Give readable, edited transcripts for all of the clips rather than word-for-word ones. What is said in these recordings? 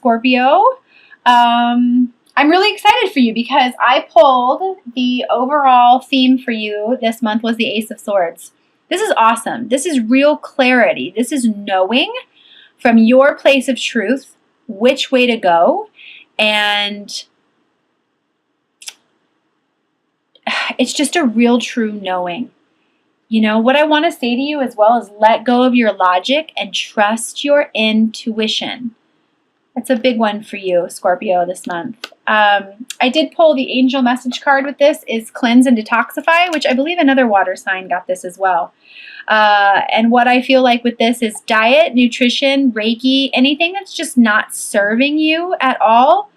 Scorpio. I'm really excited for you because I pulled the overall theme for you this month was the Ace of Swords. This is awesome. This is real clarity. This is knowing from your place of truth which way to go. And it's just a real true knowing. You know, what I want to say to you as well is let go of your logic and trust your intuition. That's a big one for you, Scorpio, this month. I did pull the angel message card with this is cleanse and detoxify, which I believe another water sign got this as well. And what I feel like with this is diet, nutrition, Reiki, anything that's just not serving you at all.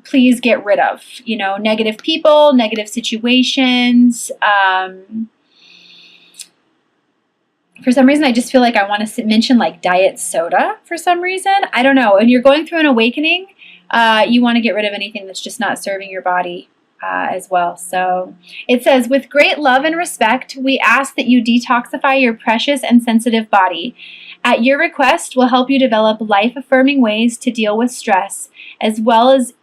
Please get rid of, you know, negative people, negative situations. For some reason, I just feel like I want to mention like diet soda for some reason. I don't know. When you're going through an awakening, you want to get rid of anything that's just not serving your body as well. So it says, with great love and respect, we ask that you detoxify your precious and sensitive body. At your request, we'll help you develop life-affirming ways to deal with stress, as well as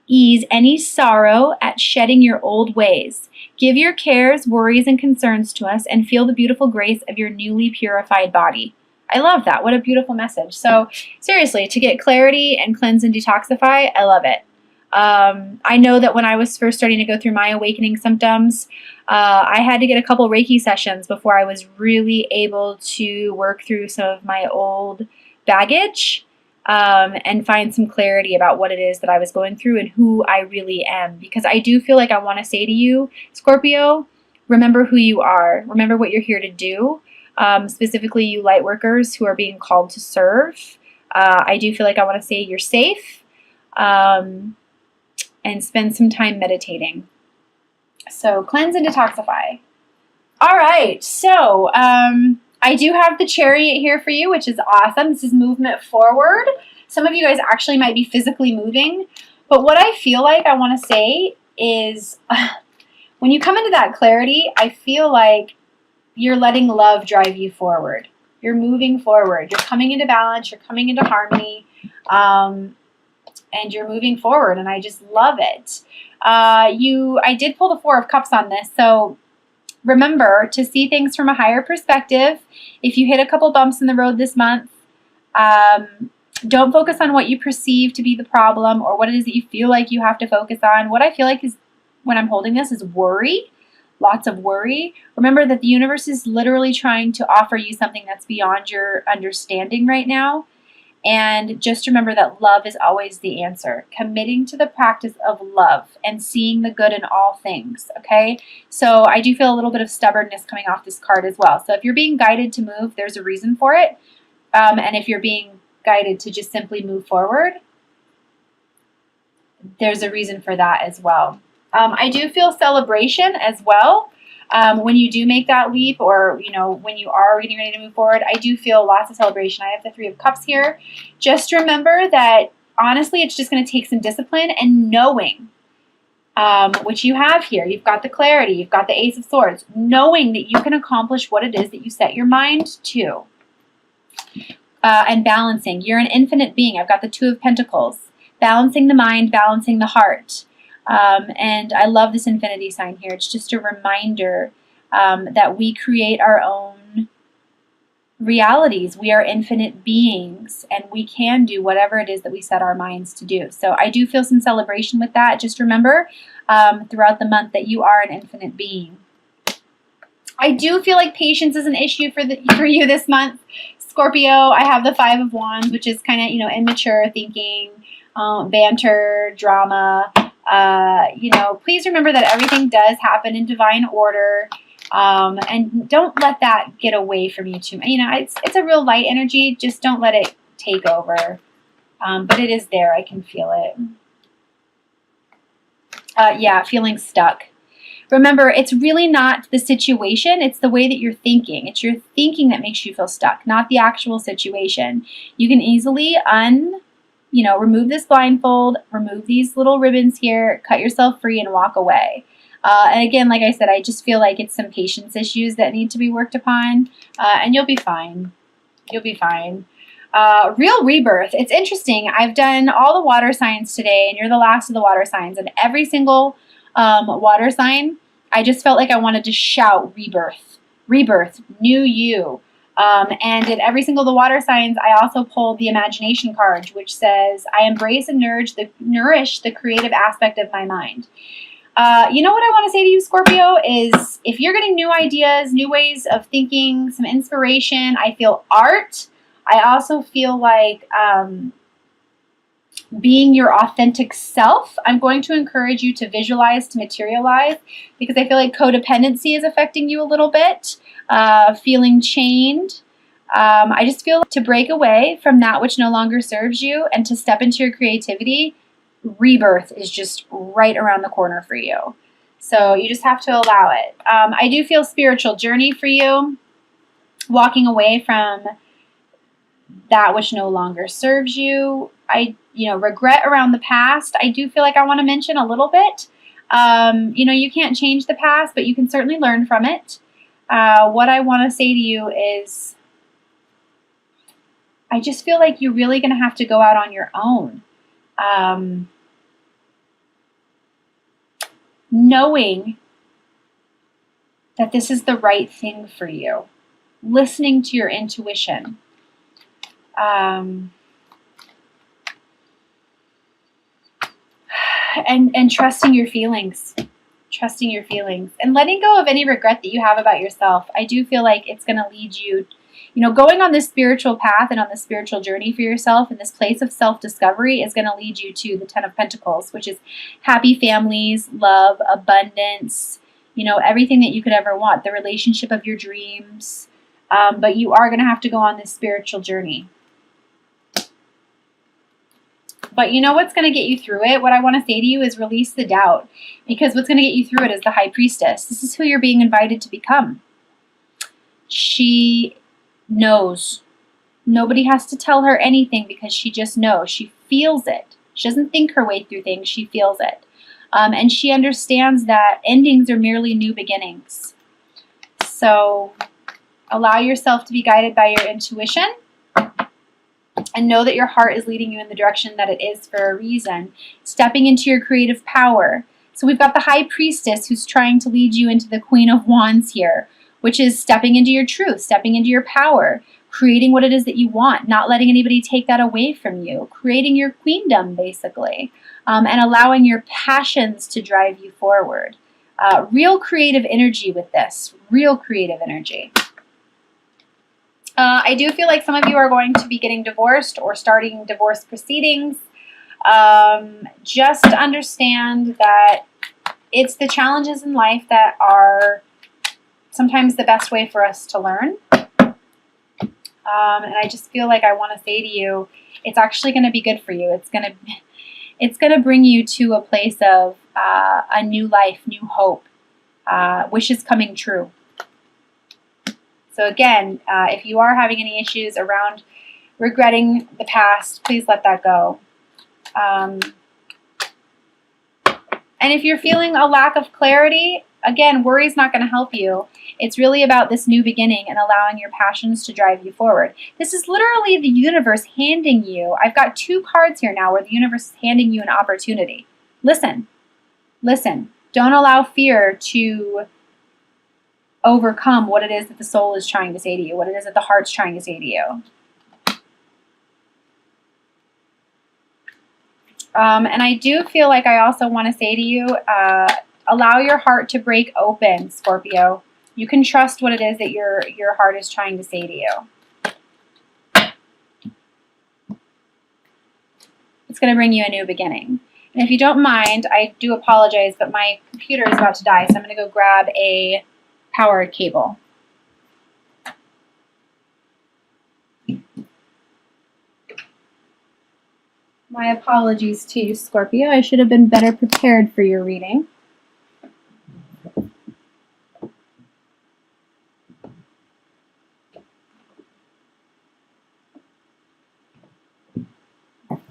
ease any sorrow at shedding your old ways. Give your cares, worries, and concerns to us and feel the beautiful grace of your newly purified body. I love that. What a beautiful message. So seriously, to get clarity and cleanse and detoxify, I love it. I know that when I was first starting to go through my awakening symptoms, I had to get a couple Reiki sessions before I was really able to work through some of my old baggage and find some clarity about what it is that I was going through and who I really am. Because I do feel like I want to say to you, Scorpio, remember who you are. Remember what you're here to do. Specifically, you light workers who are being called to serve. I do feel like I want to say you're safe and spend some time meditating. So cleanse and detoxify. All right, so I do have the chariot here for you, which is awesome. This is movement forward. Some of you guys actually might be physically moving. But what I feel like I want to say is when you come into that clarity, I feel like you're letting love drive you forward. You're moving forward. You're coming into balance. You're coming into harmony. And you're moving forward. And I just love it. I did pull the Four of Cups on this. So remember to see things from a higher perspective. If you hit a couple bumps in the road this month, don't focus on what you perceive to be the problem or what it is that you feel like you have to focus on. What I feel like is, when I'm holding this, is worry. Lots of worry. Remember that the universe is literally trying to offer you something that's beyond your understanding right now. And just remember that love is always the answer. Committing to the practice of love and seeing the good in all things, okay? So I do feel a little bit of stubbornness coming off this card as well. So if you're being guided to move, there's a reason for it. And if you're being guided to just simply move forward, there's a reason for that as well. I do feel celebration as well. When you do make that leap, or when you are getting ready to move forward, I do feel lots of celebration. I have the Three of Cups here. Just remember that honestly, it's just going to take some discipline and knowing, which you have here. You've got the clarity. You've got the Ace of Swords. Knowing that you can accomplish what it is that you set your mind to. And balancing. You're an infinite being. I've got the Two of Pentacles. Balancing the mind, balancing the heart. And I love this infinity sign here. It's just a reminder that we create our own realities. We are infinite beings, and we can do whatever it is that we set our minds to do. So I do feel some celebration with that. Just remember throughout the month that you are an infinite being. I do feel like patience is an issue for you this month, Scorpio. I have the Five of Wands, which is kind of immature thinking, banter, drama. Please remember that everything does happen in divine order, and don't let that get away from you too much. It's a real light energy. Just don't let it take over. But it is there. I can feel it. Feeling stuck. Remember, it's really not the situation. It's the way that you're thinking. It's your thinking that makes you feel stuck, not the actual situation. You can easily remove this blindfold, remove these little ribbons here, cut yourself free and walk away. And again, like I said, I just feel like it's some patience issues that need to be worked upon, and you'll be fine. You'll be fine. Real rebirth. It's interesting. I've done all the water signs today, and you're the last of the water signs. And every single water sign, I just felt like I wanted to shout rebirth, rebirth, new you. And in every single of the water signs, I also pulled the imagination card, which says, I embrace and nourish the creative aspect of my mind. You know what I want to say to you, Scorpio, is if you're getting new ideas, new ways of thinking, some inspiration, I feel art. I also feel like being your authentic self. I'm going to encourage you to visualize, to materialize, because I feel like codependency is affecting you a little bit, feeling chained. I just feel to break away from that which no longer serves you and to step into your creativity. Rebirth is just right around the corner for you. So you just have to allow it. I do feel spiritual journey for you, walking away from that which no longer serves you. Regret around the past. I do feel like I want to mention a little bit. You can't change the past, but you can certainly learn from it. What I want to say to you is, I just feel like you're really going to have to go out on your own. Knowing that this is the right thing for you. Listening to your intuition. And trusting your feelings. Trusting your feelings. And letting go of any regret that you have about yourself. I do feel like it's going to lead you, going on this spiritual path and on this spiritual journey for yourself in this place of self-discovery is going to lead you to the Ten of Pentacles, which is happy families, love, abundance, everything that you could ever want, the relationship of your dreams. But you are going to have to go on this spiritual journey. But you know what's going to get you through it? What I want to say to you is release the doubt. Because what's going to get you through it is the High Priestess. This is who you're being invited to become. She knows. Nobody has to tell her anything because she just knows. She feels it. She doesn't think her way through things. She feels it. And she understands that endings are merely new beginnings. So allow yourself to be guided by your intuition. And know that your heart is leading you in the direction that it is for a reason. Stepping into your creative power. So we've got the High Priestess who's trying to lead you into the Queen of Wands here, which is stepping into your truth, stepping into your power, creating what it is that you want, not letting anybody take that away from you, creating your queendom, basically, and allowing your passions to drive you forward. Real creative energy with this, real creative energy. I do feel like some of you are going to be getting divorced or starting divorce proceedings. Just understand that it's the challenges in life that are sometimes the best way for us to learn. And I just feel like I want to say to you, it's actually going to be good for you. It's going to bring you to a place of a new life, new hope, wishes coming true. So again, if you are having any issues around regretting the past, please let that go. And if you're feeling a lack of clarity, again, worry is not going to help you. It's really about this new beginning and allowing your passions to drive you forward. This is literally the universe handing you. I've got 2 cards here now where the universe is handing you an opportunity. Listen. Listen. Don't allow fear to overcome what it is that the soul is trying to say to you, what it is that the heart's trying to say to you. And I do feel like I also want to say to you, allow your heart to break open, Scorpio. You can trust what it is that your heart is trying to say to you. It's going to bring you a new beginning. And if you don't mind, I do apologize, but my computer is about to die, so I'm going to go grab a power cable. My apologies to you, Scorpio. I should have been better prepared for your reading.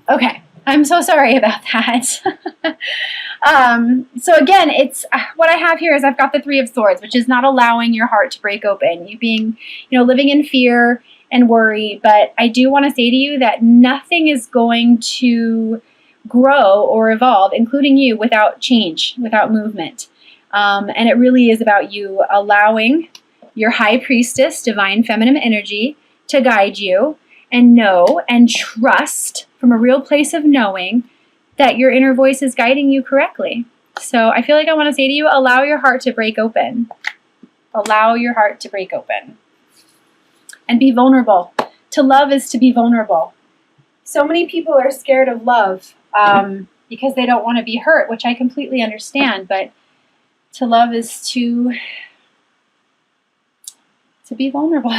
Okay, I'm so sorry about that. So again, it's what I have here is I've got the 3 of Swords, which is not allowing your heart to break open. You being, living in fear and worry, but I do want to say to you that nothing is going to grow or evolve, including you, without change, without movement. And it really is about you allowing your high priestess, divine feminine energy, to guide you and know and trust from a real place of knowing that your inner voice is guiding you correctly. So I feel like I want to say to you, allow your heart to break open. Allow your heart to break open. And be vulnerable. To love is to be vulnerable. So many people are scared of love because they don't want to be hurt, which I completely understand. But to love is to be vulnerable.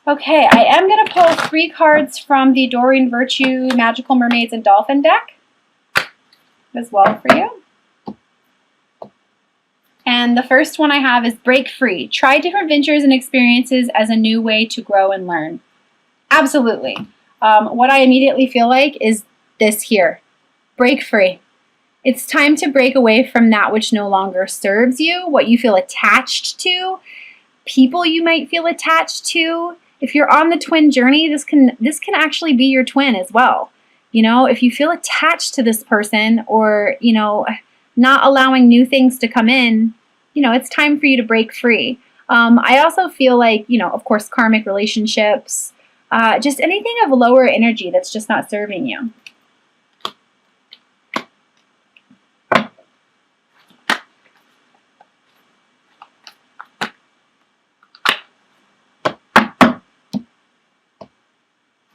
Okay, I am going to pull 3 cards from the Doreen Virtue Magical Mermaids and Dolphin deck as well for you. And the first one I have is break free. Try different ventures and experiences as a new way to grow and learn. Absolutely. What I immediately feel like is this here. Break free. It's time to break away from that which no longer serves you, what you feel attached to, people you might feel attached to. If you're on the twin journey, this can actually be your twin as well. You know, if you feel attached to this person or, you know, not allowing new things to come in, you know, it's time for you to break free. I also feel like, you know, of course, karmic relationships, just anything of lower energy that's just not serving you.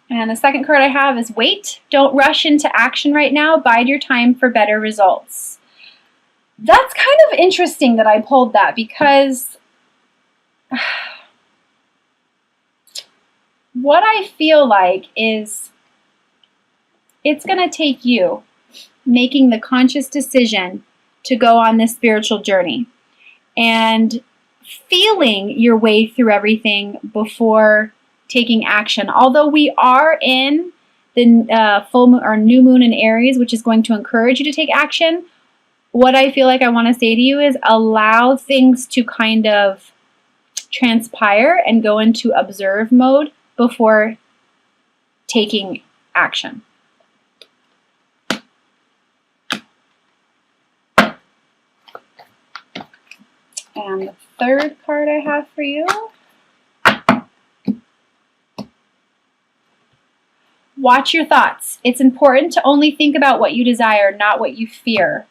And the second card I have is wait. Don't rush into action right now. Bide your time for better results. That's kind of interesting that I pulled that because what I feel like is it's going to take you making the conscious decision to go on this spiritual journey and feeling your way through everything before taking action. Although we are in the full moon or new moon in Aries, which is going to encourage you to take action, what I feel like I want to say to you is allow things to kind of transpire and go into observe mode before taking action. And the third card I have for you. Watch your thoughts. It's important to only think about what you desire, not what you fear.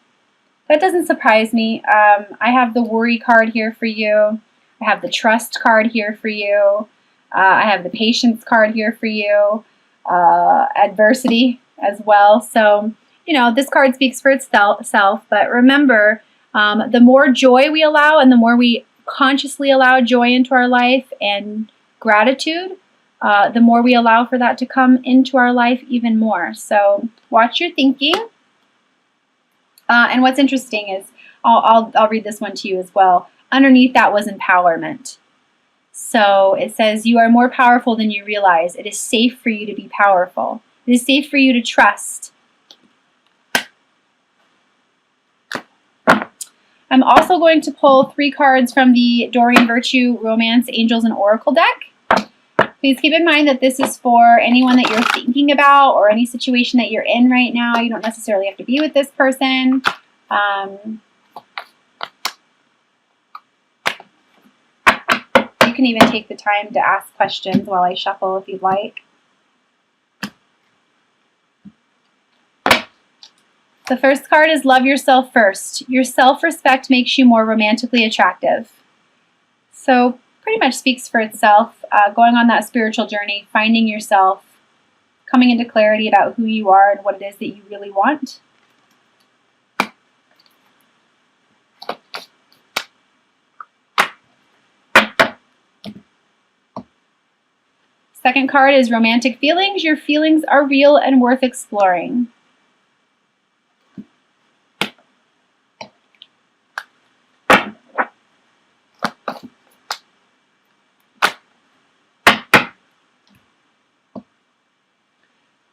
That doesn't surprise me. I have the worry card here for you. I have the trust card here for you. I have the patience card here for you. Adversity as well. So, you know, this card speaks for itself. But remember, the more joy we allow and the more we consciously allow joy into our life and gratitude, the more we allow for that to come into our life even more. So watch your thinking. And what's interesting is, I'll read this one to you as well. Underneath that was empowerment. So it says, you are more powerful than you realize. It is safe for you to be powerful. It is safe for you to trust. I'm also going to pull 3 cards from the Doreen Virtue Romance, Angels, and Oracle deck. Please keep in mind that this is for anyone that you're thinking about or any situation that you're in right now. You don't necessarily have to be with this person. You can even take the time to ask questions while I shuffle if you'd like. The first card is love yourself first. Your self-respect makes you more romantically attractive. So pretty much speaks for itself. Going on that spiritual journey, finding yourself, coming into clarity about who you are and what it is that you really want. Second card is romantic feelings. Your feelings are real and worth exploring.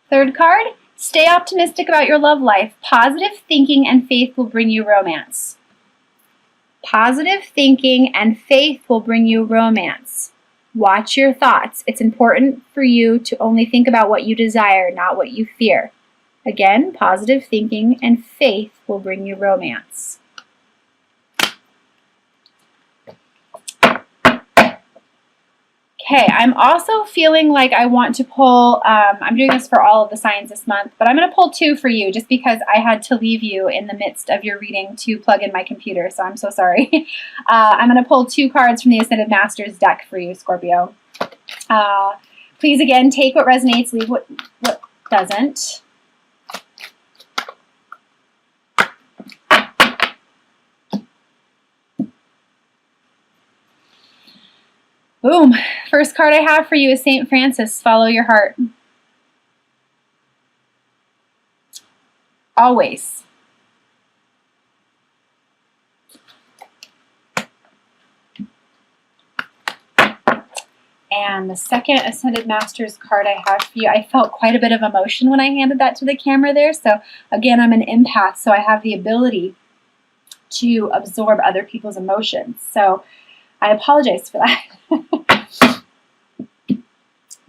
Third card, stay optimistic about your love life. Positive thinking and faith will bring you romance. Positive thinking and faith will bring you romance. Watch your thoughts. It's important for you to only think about what you desire, not what you fear. Again, positive thinking and faith will bring you romance. Okay, I'm also feeling like I want to pull, I'm doing this for all of the signs this month, but I'm going to pull 2 for you just because I had to leave you in the midst of your reading to plug in my computer, so I'm so sorry. I'm going to pull 2 cards from the Ascended Masters deck for you, Scorpio. Please, again, take what resonates, leave what doesn't. Boom. First card I have for you is St. Francis. Follow your heart. Always. And the second Ascended Masters card I have for you, I felt quite a bit of emotion when I handed that to the camera there. So again, I'm an empath, so I have the ability to absorb other people's emotions. So I apologize for that.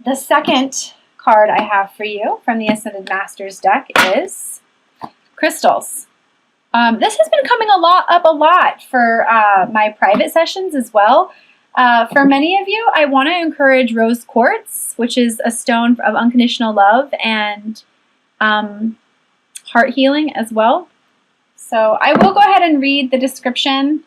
The second card I have for you from the Ascended Masters deck is crystals. This has been coming up a lot for my private sessions as well. For many of you, I want to encourage rose quartz, which is a stone of unconditional love and heart healing as well. So I will go ahead and read the description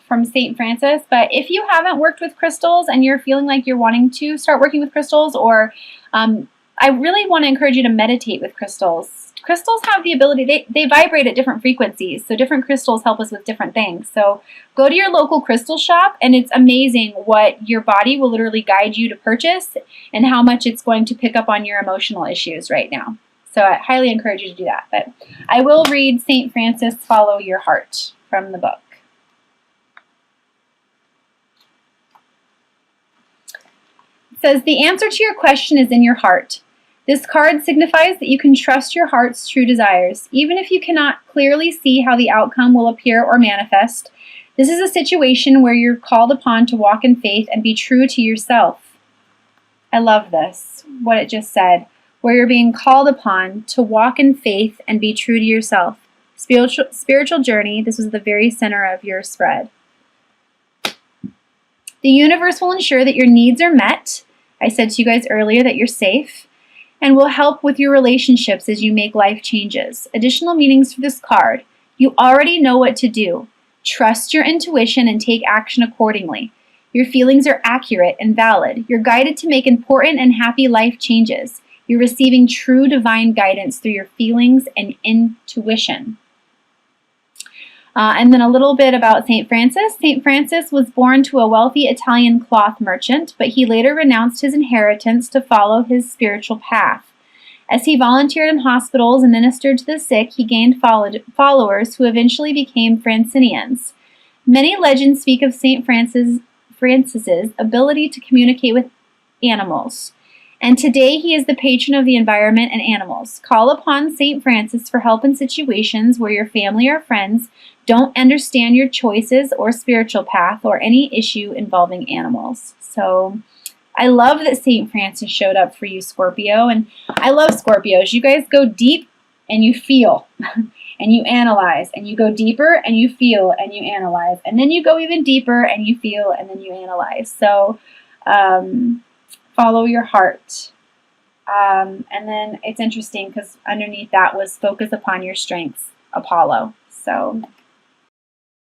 from St. Francis, but if you haven't worked with crystals and you're feeling like you're wanting to start working with crystals, or I really want to encourage you to meditate with crystals. Crystals have the ability, they vibrate at different frequencies, so different crystals help us with different things. So go to your local crystal shop, and it's amazing what your body will literally guide you to purchase and how much it's going to pick up on your emotional issues right now. So I highly encourage you to do that. But I will read St. Francis, Follow Your Heart from the book. It says, the answer to your question is in your heart. This card signifies that you can trust your heart's true desires. Even if you cannot clearly see how the outcome will appear or manifest, this is a situation where you're called upon to walk in faith and be true to yourself. I love this, what it just said. Where you're being called upon to walk in faith and be true to yourself. Spiritual journey, this was the very center of your spread. The universe will ensure that your needs are met. I said to you guys earlier that you're safe, and will help with your relationships as you make life changes. Additional meanings for this card. You already know what to do. Trust your intuition and take action accordingly. Your feelings are accurate and valid. You're guided to make important and happy life changes. You're receiving true divine guidance through your feelings and intuition. And then a little bit about St. Francis. St. Francis was born to a wealthy Italian cloth merchant, but he later renounced his inheritance to follow his spiritual path. As he volunteered in hospitals and ministered to the sick, he gained followers who eventually became Francinians. Many legends speak of St. Francis's ability to communicate with animals. And today he is the patron of the environment and animals. Call upon St. Francis for help in situations where your family or friends don't understand your choices or spiritual path or any issue involving animals. So I love that St. Francis showed up for you, Scorpio. And I love Scorpios. You guys go deep and you feel and you analyze, and you go deeper and you feel and you analyze. And then you go even deeper and you feel and then you analyze. So follow your heart. And then it's interesting because underneath that was focus upon your strengths, Apollo. So